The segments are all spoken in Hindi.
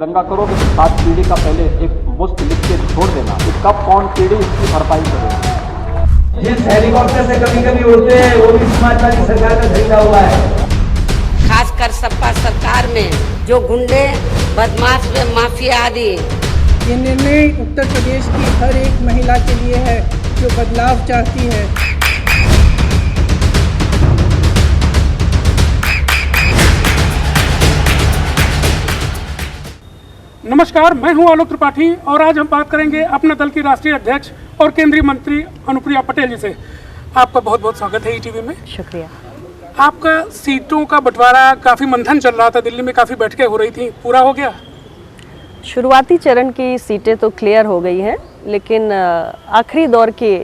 दंगा करोगे तो 7 पीढ़ी का पहले एक मुश्त लिख के छोड़ देना कि कब कौन पीढ़ी इसकी भरपाई करेगी। जिस हेलीकॉप्टर से कभी कभी उड़ते हैं वो भी समाजवादी सरकार का खरीदा हुआ है। खासकर सपा सरकार में जो गुंडे बदमाश व माफिया आदि, ये निर्णय उत्तर प्रदेश की हर एक महिला के लिए है जो बदलाव चाहती है। नमस्कार, मैं हूं आलोक त्रिपाठी और आज हम बात करेंगे अपने दल की राष्ट्रीय अध्यक्ष और केंद्रीय मंत्री अनुप्रिया पटेल जी से। आपका बहुत बहुत स्वागत है ईटीवी में। शुक्रिया। आपका सीटों का बंटवारा काफ़ी मंथन चल रहा था, दिल्ली में काफ़ी बैठकें हो रही थी, पूरा हो गया? शुरुआती चरण की सीटें तो क्लियर हो गई हैं, लेकिन आखिरी दौर की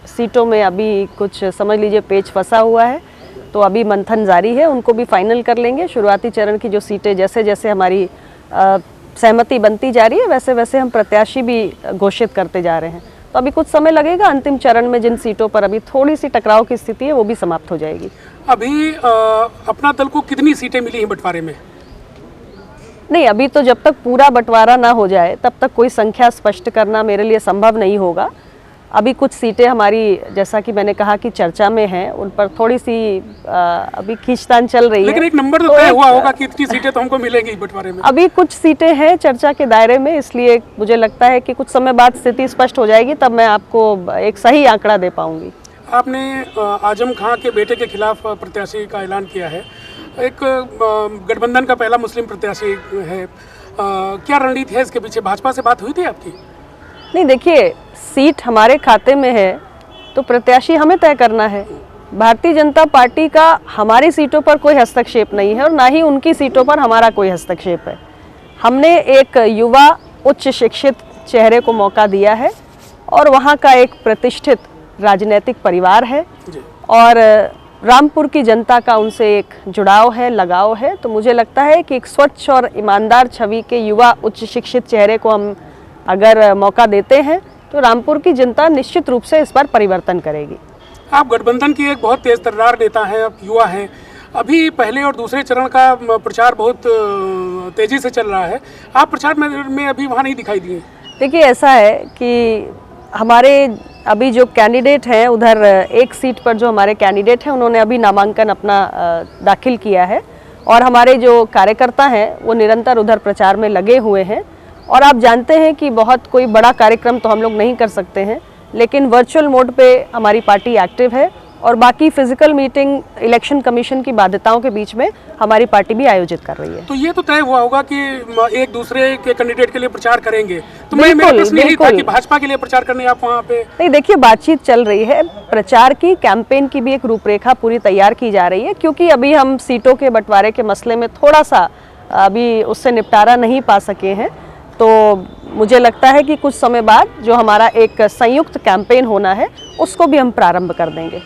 सीटों में अभी कुछ समझ लीजिए पेच फंसा हुआ है, तो अभी मंथन जारी है, उनको भी फाइनल कर लेंगे। शुरुआती चरण की जो सीटें जैसे जैसे हमारी सहमति बनती जा रही है वैसे वैसे हम प्रत्याशी भी घोषित करते जा रहे हैं, तो अभी कुछ समय लगेगा। अंतिम चरण में जिन सीटों पर अभी थोड़ी सी टकराव की स्थिति है वो भी समाप्त हो जाएगी। अभी अपना दल को कितनी सीटें मिली हैं बंटवारे में? नहीं, अभी तो जब तक पूरा बंटवारा ना हो जाए तब तक कोई संख्या स्पष्ट करना मेरे लिए संभव नहीं होगा। अभी कुछ सीटें हमारी, जैसा कि मैंने कहा कि चर्चा में हैं, उन पर थोड़ी सी अभी खींचतान चल रही है। लेकिन एक नंबर तो तय हुआ होगा कि इतनी सीटें तो हमको मिलेंगी बंटवारे में। अभी कुछ सीटें हैं चर्चा के दायरे में, इसलिए मुझे लगता है कि कुछ समय बाद स्थिति स्पष्ट हो जाएगी, तब मैं आपको एक सही आंकड़ा दे पाऊंगी। आपने आजम खां के बेटे के खिलाफ प्रत्याशी का ऐलान किया है। एक गठबंधन का पहला मुस्लिम प्रत्याशी है, क्या रणनीति है इसके पीछे? भाजपा से बात हुई थी आपकी? नहीं, देखिए, सीट हमारे खाते में है तो प्रत्याशी हमें तय करना है। भारतीय जनता पार्टी का हमारी सीटों पर कोई हस्तक्षेप नहीं है और ना ही उनकी सीटों पर हमारा कोई हस्तक्षेप है। हमने एक युवा उच्च शिक्षित चेहरे को मौका दिया है और वहाँ का एक प्रतिष्ठित राजनीतिक परिवार है और रामपुर की जनता का उनसे एक जुड़ाव है, लगाव है। तो मुझे लगता है कि एक स्वच्छ और ईमानदार छवि के युवा उच्च शिक्षित चेहरे को हम अगर मौका देते हैं तो रामपुर की जनता निश्चित रूप से इस बार परिवर्तन करेगी। आप गठबंधन की एक बहुत तेज तर्रार नेता हैं, आप युवा हैं। अभी पहले और दूसरे चरण का प्रचार बहुत तेजी से चल रहा है, आप प्रचार में अभी वहाँ नहीं दिखाई दिए। देखिए, ऐसा है कि हमारे अभी जो कैंडिडेट हैं, उधर एक सीट पर जो हमारे कैंडिडेट हैं उन्होंने अभी नामांकन अपना दाखिल किया है और हमारे जो कार्यकर्ता हैं वो निरंतर उधर प्रचार में लगे हुए हैं। और आप जानते हैं कि बहुत कोई बड़ा कार्यक्रम तो हम लोग नहीं कर सकते हैं, लेकिन वर्चुअल मोड पे हमारी पार्टी एक्टिव है और बाकी फिजिकल मीटिंग इलेक्शन कमीशन की बाध्यताओं के बीच में हमारी पार्टी भी आयोजित कर रही है। तो ये तो तय हुआ होगा कि एक दूसरे के कैंडिडेट के लिए प्रचार करेंगे, तो मेरा प्रश्न यही था कि भाजपा के लिए प्रचार करने आप वहाँ पे? नहीं, देखिए, बातचीत चल रही है, प्रचार की, कैंपेन की भी एक रूपरेखा पूरी तैयार की जा रही है, क्योंकि अभी हम सीटों के बंटवारे के मसले में थोड़ा सा अभी उससे निपटारा नहीं पा सके हैं। तो मुझे लगता है कि कुछ समय बाद जो हमारा एक संयुक्त कैंपेन होना है उसको भी हम प्रारंभ कर देंगे।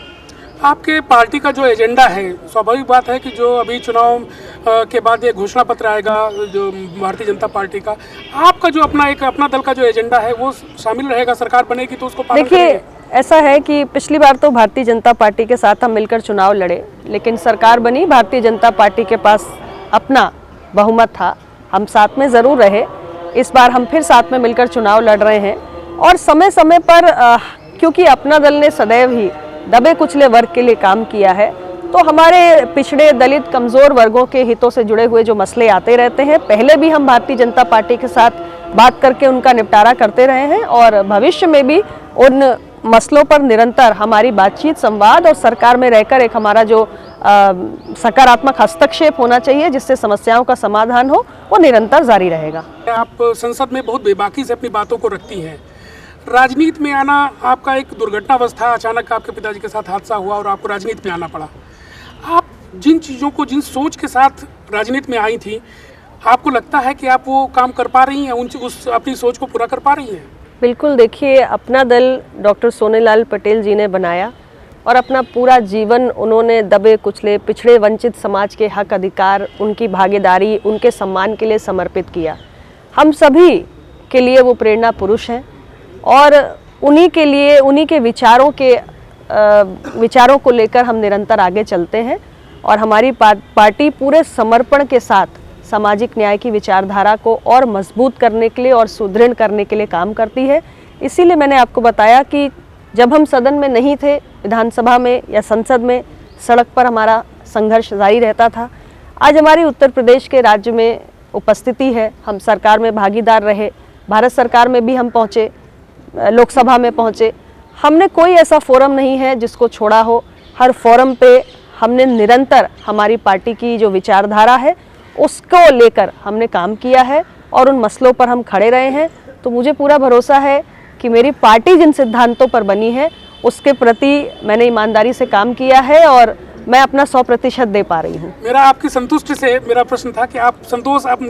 आपके पार्टी का जो एजेंडा है, स्वाभाविक बात है कि जो अभी चुनाव के बाद ये घोषणा पत्र आएगा जो भारतीय जनता पार्टी का, आपका जो अपना दल का जो एजेंडा है वो शामिल रहेगा? सरकार बनेगी तो उसको पालन करेंगे? देखिए, ऐसा है कि पिछली बार तो भारतीय जनता पार्टी के साथ हम मिलकर चुनाव लड़े, लेकिन सरकार बनी, भारतीय जनता पार्टी के पास अपना बहुमत था, हम साथ में ज़रूर रहे। इस बार हम फिर साथ में मिलकर चुनाव लड़ रहे हैं और समय समय पर क्योंकि अपना दल ने सदैव ही दबे कुचले वर्ग के लिए काम किया है, तो हमारे पिछड़े, दलित, कमज़ोर वर्गों के हितों से जुड़े हुए जो मसले आते रहते हैं, पहले भी हम भारतीय जनता पार्टी के साथ बात करके उनका निपटारा करते रहे हैं और भविष्य में भी उन मसलों पर निरंतर हमारी बातचीत, संवाद और सरकार में रहकर एक हमारा जो सकारात्मक हस्तक्षेप होना चाहिए जिससे समस्याओं का समाधान हो, वो निरंतर जारी रहेगा। आप संसद में बहुत बेबाकी से अपनी बातों को रखती हैं। राजनीति में आना आपका एक दुर्घटनावश था, अचानक आपके पिताजी के साथ हादसा हुआ और आपको राजनीति में आना पड़ा। आप जिन चीज़ों को, जिन सोच के साथ राजनीति में आई थी, आपको लगता है कि आप वो काम कर पा रही हैं, उस अपनी सोच को पूरा कर पा रही हैं? बिल्कुल। देखिए, अपना दल डॉक्टर सोनेलाल पटेल जी ने बनाया और अपना पूरा जीवन उन्होंने दबे कुचले, पिछड़े, वंचित समाज के हक अधिकार, उनकी भागीदारी, उनके सम्मान के लिए समर्पित किया। हम सभी के लिए वो प्रेरणा पुरुष हैं और उन्हीं के लिए, उन्हीं के विचारों को लेकर हम निरंतर आगे चलते हैं और हमारी पार्टी पूरे समर्पण के साथ सामाजिक न्याय की विचारधारा को और मजबूत करने के लिए और सुदृढ़ करने के लिए काम करती है। इसीलिए मैंने आपको बताया कि जब हम सदन में नहीं थे, विधानसभा में या संसद में, सड़क पर हमारा संघर्ष जारी रहता था। आज हमारी उत्तर प्रदेश के राज्य में उपस्थिति है, हम सरकार में भागीदार रहे, भारत सरकार में भी हम पहुँचे, लोकसभा में पहुँचे। हमने कोई ऐसा फोरम नहीं है जिसको छोड़ा हो। हर फोरम पे हमने निरंतर हमारी पार्टी की जो विचारधारा है उसको लेकर हमने काम किया है और उन मसलों पर हम खड़े रहे हैं। तो मुझे पूरा भरोसा है कि मेरी पार्टी जिन सिद्धांतों पर बनी है उसके प्रति मैंने ईमानदारी से काम किया है और मैं अपना 100% दे पा रही हूँ। मेरा आपकी संतुष्टि से मेरा प्रश्न था कि आप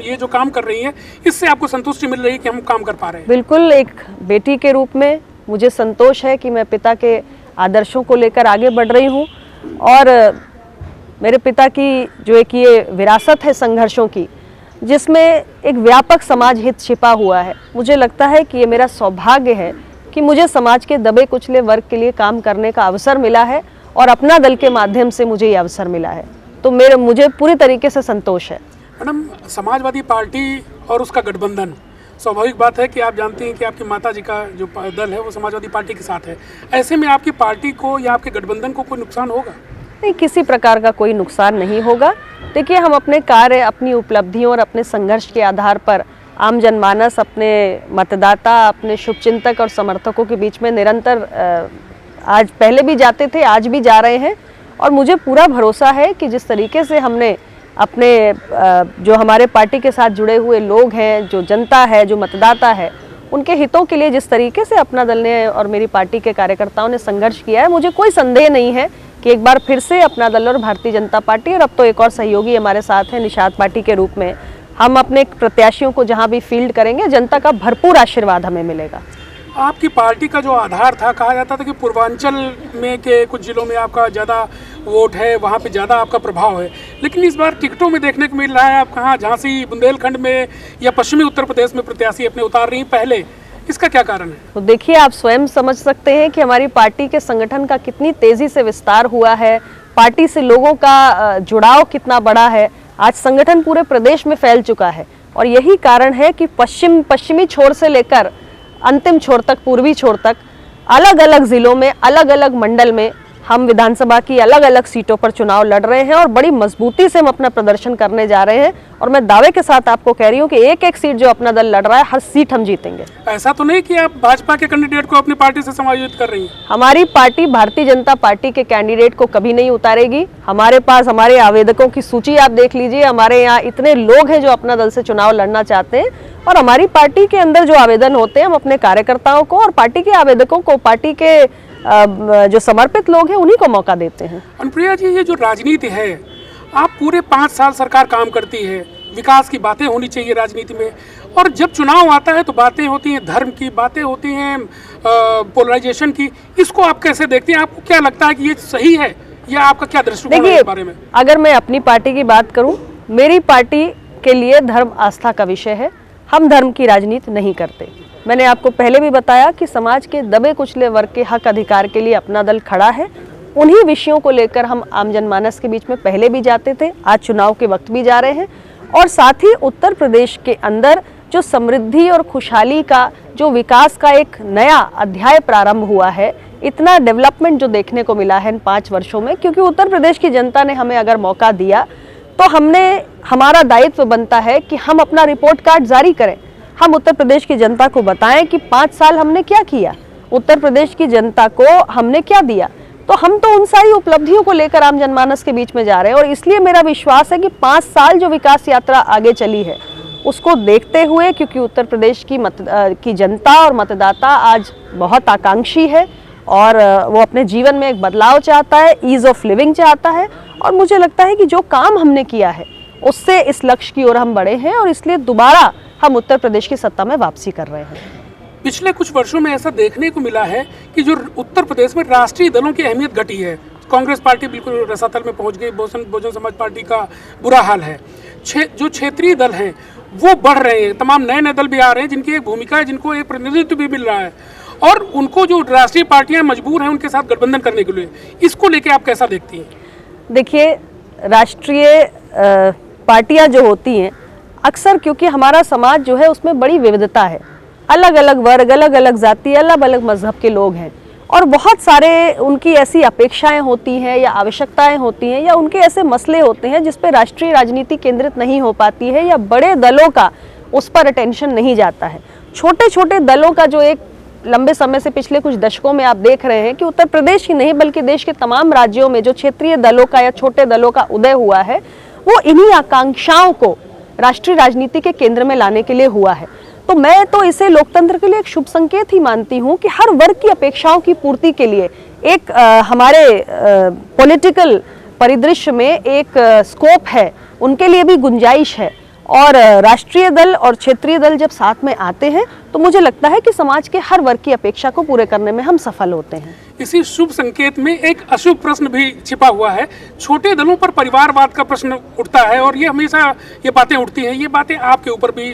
ये जो काम कर रही हैं इससे आपको संतुष्टि मिल रही है कि हम काम कर पा रहे हैं? बिल्कुल, एक बेटी के रूप में मुझे संतोष है कि मैं पिता के आदर्शों को लेकर आगे बढ़ रही हूँ और मेरे पिता की जो एक ये विरासत है संघर्षों की, जिसमें एक व्यापक समाज हित छिपा हुआ है, मुझे लगता है कि ये मेरा सौभाग्य है कि मुझे समाज के दबे कुचले वर्ग के लिए काम करने का अवसर मिला है और अपना दल के माध्यम से मुझे ये अवसर मिला है। तो मुझे पूरी तरीके से संतोष है। मैडम, समाजवादी पार्टी और उसका गठबंधन, स्वाभाविक बात है कि आप जानती हैं कि आपकी माता जी का जो दल है वो समाजवादी पार्टी के साथ है। ऐसे में आपकी पार्टी को या आपके गठबंधन को कोई नुकसान होगा? नहीं, किसी प्रकार का कोई नुकसान नहीं होगा। देखिए, हम अपने कार्य, अपनी उपलब्धियों और अपने संघर्ष के आधार पर आम जनमानस, अपने मतदाता, अपने शुभचिंतक और समर्थकों के बीच में निरंतर आज पहले भी जाते थे, आज भी जा रहे हैं और मुझे पूरा भरोसा है कि जिस तरीके से हमने अपने जो हमारे पार्टी के साथ जुड़े हुए लोग हैं, जो जनता है, जो मतदाता है, उनके हितों के लिए जिस तरीके से अपना दल ने और मेरी पार्टी के कार्यकर्ताओं ने संघर्ष किया है, मुझे कोई संदेह नहीं है कि एक बार फिर से अपना दल और भारतीय जनता पार्टी और अब तो एक और सहयोगी हमारे साथ है निषाद पार्टी के रूप में, हम अपने प्रत्याशियों को जहां भी फील्ड करेंगे, जनता का भरपूर आशीर्वाद हमें मिलेगा। आपकी पार्टी का जो आधार था, कहा जाता था कि पूर्वांचल में के कुछ जिलों में आपका ज़्यादा वोट है, वहाँ पे ज़्यादा आपका प्रभाव है, लेकिन इस बार टिकटों में देखने को मिल रहा है आप कहाँ झांसी, बुंदेलखंड में या पश्चिमी उत्तर प्रदेश में प्रत्याशी अपने उतार रही पहले, इसका क्या कारण है? तो देखिए, आप स्वयं समझ सकते हैं कि हमारी पार्टी के संगठन का कितनी तेजी से विस्तार हुआ है, पार्टी से लोगों का जुड़ाव कितना बड़ा है। आज संगठन पूरे प्रदेश में फैल चुका है और यही कारण है कि पश्चिमी छोर से लेकर अंतिम छोर तक, पूर्वी छोर तक, अलग अलग जिलों में, अलग अलग मंडल में हम विधानसभा की अलग अलग सीटों पर चुनाव लड़ रहे हैं और बड़ी मजबूती से हम अपना प्रदर्शन करने जा रहे हैं और मैं दावे के साथ आपको कह रही हूँ कि एक एक सीट जो अपना दल लड़ रहा है, हर सीट हम जीतेंगे। ऐसा तो नहीं कि आप भाजपा के कैंडिडेट को अपनी पार्टी से समायोजित कर रही हैं? हमारी पार्टी भारतीय जनता पार्टी के कैंडिडेट को कभी नहीं उतारेगी। हमारे पास हमारे आवेदकों की सूची आप देख लीजिए, हमारे यहाँ इतने लोग हैं जो अपना दल से चुनाव लड़ना चाहते हैं और हमारी पार्टी के अंदर जो आवेदन होते हैं, हम अपने कार्यकर्ताओं को और पार्टी के आवेदकों को, पार्टी के जो समर्पित लोग हैं, उन्हीं को मौका देते हैं। अनुप्रिया जी, ये जो राजनीति है, आप पूरे 5 साल सरकार काम करती है, विकास की बातें होनी चाहिए राजनीति में, और जब चुनाव आता है तो बातें होती हैं धर्म की, बातें होती हैं पोलराइजेशन की। इसको आप कैसे देखते हैं? आपको क्या लगता है कि ये सही है या आपका क्या दृष्टिकोण है इस बारे में? अगर मैं अपनी पार्टी की बात करूं, मेरी पार्टी के लिए धर्म आस्था का विषय है। हम धर्म की राजनीति नहीं करते। मैंने आपको पहले भी बताया कि समाज के दबे कुचले वर्ग के हक अधिकार के लिए अपना दल खड़ा है। उन्हीं विषयों को लेकर हम आम जनमानस के बीच में पहले भी जाते थे, आज चुनाव के वक्त भी जा रहे हैं और साथ ही उत्तर प्रदेश के अंदर जो समृद्धि और खुशहाली का, जो विकास का एक नया अध्याय प्रारंभ हुआ है, इतना डेवलपमेंट जो देखने को मिला है इन 5 वर्षों में, क्योंकि उत्तर प्रदेश की जनता ने हमें अगर मौका दिया तो हमारा दायित्व बनता है कि हम अपना रिपोर्ट कार्ड जारी करें। हम उत्तर प्रदेश की जनता को बताएं कि 5 साल हमने क्या किया, उत्तर प्रदेश की जनता को हमने क्या दिया। तो हम तो उन सारी उपलब्धियों को लेकर आम जनमानस के बीच में जा रहे हैं और इसलिए मेरा विश्वास है कि 5 साल जो विकास यात्रा आगे चली है उसको देखते हुए, क्योंकि उत्तर प्रदेश की जनता और मतदाता आज बहुत आकांक्षी है और वो अपने जीवन में एक बदलाव चाहता है, ईज ऑफ लिविंग चाहता है और मुझे लगता है कि जो काम हमने किया है उससे इस लक्ष्य की ओर हम बढ़े हैं और इसलिए दोबारा हम उत्तर प्रदेश की सत्ता में वापसी कर रहे हैं। पिछले कुछ वर्षों में ऐसा देखने को मिला है कि जो उत्तर प्रदेश में राष्ट्रीय दलों की अहमियत घटी है। कांग्रेस पार्टी बिल्कुल रसातल में पहुंच गई, बहुजन समाज पार्टी का बुरा हाल है। जो क्षेत्रीय दल हैं वो बढ़ रहे हैं, तमाम नए नए दल भी आ रहे हैं जिनकी एक भूमिका है, जिनको एक प्रतिनिधित्व भी मिल रहा है और उनको जो राष्ट्रीय पार्टियां मजबूर हैं उनके साथ गठबंधन करने के लिए, इसको लेके आप कैसा देखती हैं? देखिए, राष्ट्रीय पार्टियां जो होती हैं, अक्सर क्योंकि हमारा समाज जो है उसमें बड़ी विविधता है, अलग अलग वर्ग, अलग अलग जाति, अलग अलग मजहब के लोग हैं और बहुत सारे उनकी ऐसी अपेक्षाएं होती हैं या आवश्यकताएं होती हैं या उनके ऐसे मसले होते हैं जिस पे राष्ट्रीय राजनीति केंद्रित नहीं हो पाती है या बड़े दलों का उस पर अटेंशन नहीं जाता है। छोटे छोटे दलों का जो एक लंबे समय से पिछले कुछ दशकों में आप देख रहे हैं कि उत्तर प्रदेश ही नहीं बल्कि देश के तमाम राज्यों में जो क्षेत्रीय दलों का या छोटे दलों का उदय हुआ है वो इन्हीं आकांक्षाओं को राष्ट्रीय राजनीति के केंद्र में लाने के लिए हुआ है। तो मैं तो इसे लोकतंत्र के लिए एक शुभ संकेत ही मानती हूँ कि हर वर्ग की अपेक्षाओं की पूर्ति के लिए एक हमारे पॉलिटिकल परिदृश्य में एक स्कोप है, उनके लिए भी गुंजाइश है और राष्ट्रीय दल और क्षेत्रीय दल जब साथ में आते हैं तो मुझे लगता है कि समाज के हर वर्ग की अपेक्षा को पूरे करने में हम सफल होते हैं। इसी शुभ संकेत में एक अशुभ प्रश्न भी छिपा हुआ है। छोटे दलों पर परिवारवाद का प्रश्न उठता है और ये हमेशा ये बातें उठती हैं, ये बातें आपके ऊपर भी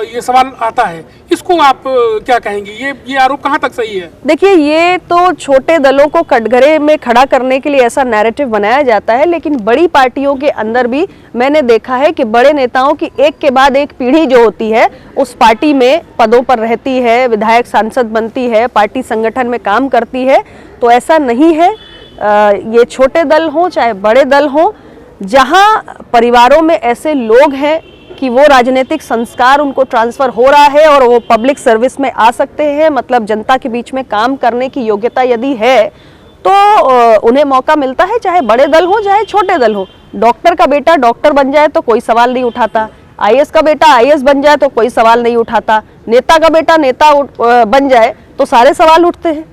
ये सवाल आता है, इसको आप क्या कहेंगी? ये आरोप कहाँ तक सही है? देखिए, ये तो छोटे दलों को कटघरे में खड़ा करने के लिए ऐसा नैरेटिव बनाया जाता है, लेकिन बड़ी पार्टियों के अंदर भी मैंने देखा है कि बड़े नेताओं की एक के बाद एक पीढ़ी जो होती है उस पार्टी में पदों पर रहती है, विधायक सांसद बनती है, पार्टी संगठन में काम करती है। तो ऐसा नहीं है, ये छोटे दल हों चाहे बड़े दल हों, जहां परिवारों में ऐसे लोग हैं कि वो राजनीतिक संस्कार उनको ट्रांसफर हो रहा है और वो पब्लिक सर्विस में आ सकते हैं, मतलब जनता के बीच में काम करने की योग्यता यदि है तो उन्हें मौका मिलता है, चाहे बड़े दल हो चाहे छोटे दल हो। डॉक्टर का बेटा डॉक्टर बन जाए तो कोई सवाल नहीं उठाता, आईएएस का बेटा आईएएस बन जाए तो कोई सवाल नहीं उठाता, नेता का बेटा नेता बन जाए तो सारे सवाल उठते हैं।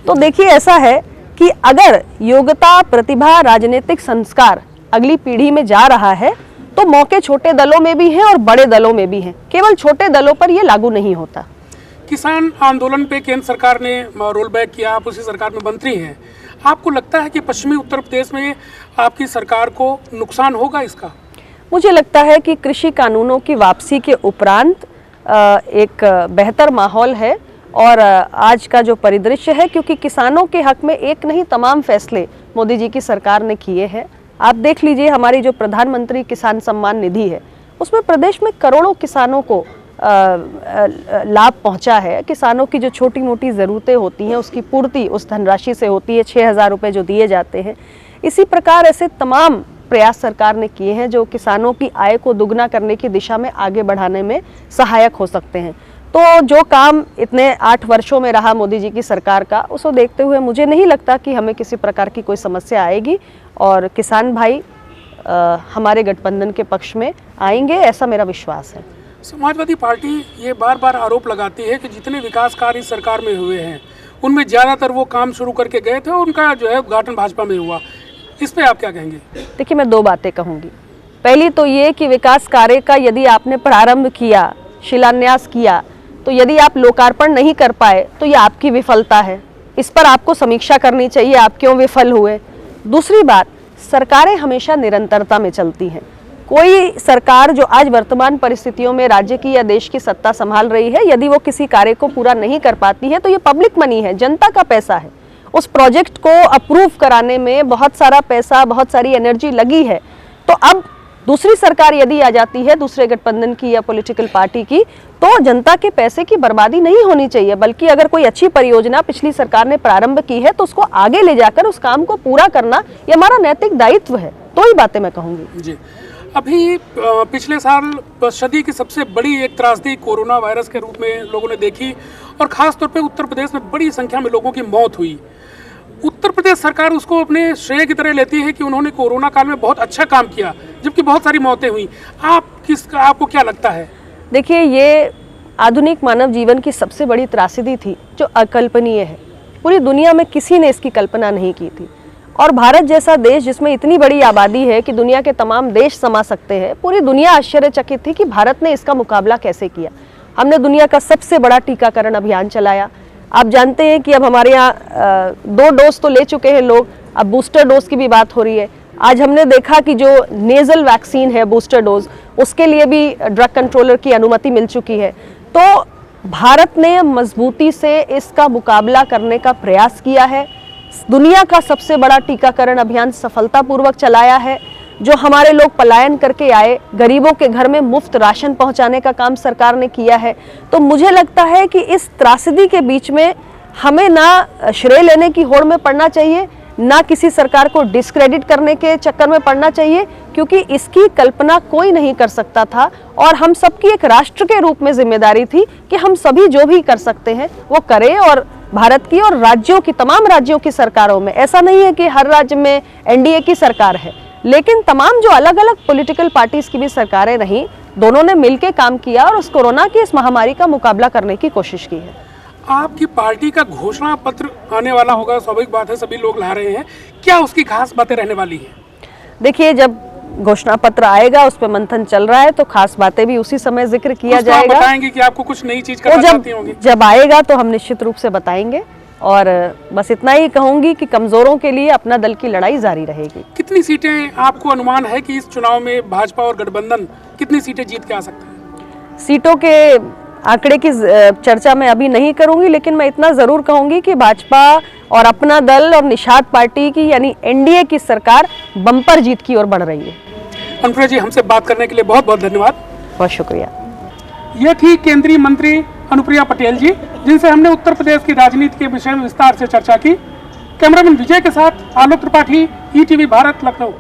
तो देखिए, ऐसा है कि अगर योग्यता, प्रतिभा, राजनीतिक संस्कार अगली पीढ़ी में जा रहा है तो मौके छोटे दलों में भी हैं और बड़े दलों में भी हैं, केवल छोटे दलों पर ये लागू नहीं होता। किसान आंदोलन पे केंद्र सरकार ने रोल बैक किया, आप उसी सरकार में मंत्री हैं, आपको लगता है कि पश्चिमी उत्तर प्रदेश में आपकी सरकार को नुकसान होगा इसका? मुझे लगता है कि कृषि कानूनों की वापसी के उपरांत एक बेहतर माहौल है और आज का जो परिदृश्य है, क्योंकि किसानों के हक में एक नहीं तमाम फैसले मोदी जी की सरकार ने किए हैं। आप देख लीजिए, हमारी जो प्रधानमंत्री किसान सम्मान निधि है उसमें प्रदेश में करोड़ों किसानों को लाभ पहुंचा है। किसानों की जो छोटी मोटी ज़रूरतें होती हैं उसकी पूर्ति उस धनराशि से होती है, 6,000 रुपये जो दिए जाते हैं। इसी प्रकार ऐसे तमाम प्रयास सरकार ने किए हैं जो किसानों की आय को दुगना करने की दिशा में आगे बढ़ाने में सहायक हो सकते हैं। तो जो काम इतने 8 वर्षों में रहा मोदी जी की सरकार का, उसको देखते हुए मुझे नहीं लगता कि हमें किसी प्रकार की कोई समस्या आएगी और किसान भाई हमारे गठबंधन के पक्ष में आएंगे, ऐसा मेरा विश्वास है। समाजवादी पार्टी ये बार बार आरोप लगाती है कि जितने विकास कार्य इस सरकार में हुए हैं उनमें ज़्यादातर वो काम शुरू करके गए थे और उनका जो है उद्घाटन भाजपा में हुआ। इस पे आप क्या कहेंगे? देखिए, मैं 2 बातें कहूँगी। पहली तो ये कि विकास कार्य का यदि आपने प्रारंभ किया, शिलान्यास किया, तो यदि आप लोकार्पण नहीं कर पाए तो ये आपकी विफलता है, इस पर आपको समीक्षा करनी चाहिए, आप क्यों विफल हुए। दूसरी बात, सरकारें हमेशा निरंतरता में चलती हैं। कोई सरकार जो आज वर्तमान परिस्थितियों में राज्य की या देश की सत्ता संभाल रही है, यदि वो किसी कार्य को पूरा नहीं कर पाती है तो ये पब्लिक मनी है, जनता का पैसा है। उस प्रोजेक्ट को अप्रूव कराने में बहुत सारा पैसा, बहुत सारी एनर्जी लगी है। तो अब दूसरी सरकार यदि आ जाती है, दूसरे गठबंधन की या पॉलिटिकल पार्टी की, तो जनता के पैसे की बर्बादी नहीं होनी चाहिए, बल्कि अगर कोई अच्छी परियोजना पिछली सरकार ने प्रारंभ की है तो उसको आगे ले जाकर उस काम को पूरा करना ये हमारा नैतिक दायित्व है। तो ही बातें मैं कहूँगी। जी, अभी पिछले साल सदी की सबसे बड़ी एक त्रासदी कोरोना वायरस के रूप में लोगों ने देखी और ख़ास तौर पे उत्तर प्रदेश में बड़ी संख्या में लोगों की मौत हुई। उत्तर प्रदेश सरकार उसको अपने श्रेय की तरह लेती है कि उन्होंने कोरोना काल में बहुत अच्छा काम किया, जबकि बहुत सारी मौतें हुई। आपको क्या लगता है? देखिए, ये आधुनिक मानव जीवन की सबसे बड़ी त्रासदी थी जो अकल्पनीय है। पूरी दुनिया में किसी ने इसकी कल्पना नहीं की थी और भारत जैसा देश जिसमें इतनी बड़ी आबादी है कि दुनिया के तमाम देश समा सकते हैं, पूरी दुनिया आश्चर्यचकित थी कि भारत ने इसका मुकाबला कैसे किया। हमने दुनिया का सबसे बड़ा टीकाकरण अभियान चलाया। आप जानते हैं कि अब हमारे यहाँ 2 डोज तो ले चुके हैं लोग, अब बूस्टर डोज की भी बात हो रही है। आज हमने देखा कि जो नेजल वैक्सीन है बूस्टर डोज, उसके लिए भी ड्रग कंट्रोलर की अनुमति मिल चुकी है। तो भारत ने मजबूती से इसका मुकाबला करने का प्रयास किया है। दुनिया का सबसे बड़ा टीकाकरण अभियान सफलतापूर्वक चलाया है। जो हमारे लोग पलायन करके आए, गरीबों के घर में मुफ्त राशन पहुंचाने का काम सरकार ने किया है। तो मुझे लगता है कि इस त्रासदी के बीच में हमें ना श्रेय लेने की होड़ में पड़ना चाहिए, ना किसी सरकार को डिस्क्रेडिट करने के चक्कर में पड़ना चाहिए, क्योंकि इसकी कल्पना कोई नहीं कर सकता था और हम सबकी एक राष्ट्र के रूप में जिम्मेदारी थी कि हम सभी जो भी कर सकते हैं वो करें। और भारत की और राज्यों की, तमाम राज्यों की सरकारों में, ऐसा नहीं है कि हर राज्य में एनडीए की सरकार है, लेकिन तमाम जो अलग अलग पॉलिटिकल पार्टीज की भी सरकारें रहीं, दोनों ने मिलकर काम किया और उस कोरोना की इस महामारी का मुकाबला करने की कोशिश की है। आपकी पार्टी का घोषणा पत्र आने वाला होगा, स्वाभाविक बात है, सभी लोग ला रहे हैं, क्या उसकी खास बातें रहने वाली हैं? देखिए, जब घोषणा पत्र आएगा, उस पर मंथन चल रहा है, तो खास बातें भी उसी समय जिक्र किया जाएगा। आप बताएंगे कि आपको कुछ नई चीज करना चाहती होंगी? जब आएगा तो हम निश्चित रूप से बताएंगे। और बस इतना ही कहूंगी कि कमजोरों के लिए अपना दल की लड़ाई जारी रहेगी। कितनी सीटें आपको अनुमान है कि इस चुनाव में भाजपा और गठबंधन कितनी सीटें जीत के आ सकते हैं? सीटों के आंकड़े की चर्चा मैं अभी नहीं करूंगी, लेकिन मैं इतना जरूर कहूंगी कि भाजपा और अपना दल और निषाद पार्टी की यानी एनडीए की सरकार बम्पर जीत की ओर बढ़ रही है। अनुप्रिया जी, हमसे बात करने के लिए बहुत बहुत धन्यवाद। बहुत शुक्रिया। ये थी केंद्रीय मंत्री अनुप्रिया पटेल जी, जिनसे हमने उत्तर प्रदेश की राजनीति के विषय में विस्तार से चर्चा की। कैमरामैन विजय के साथ आलोक त्रिपाठी, ईटीवी भारत, लखनऊ।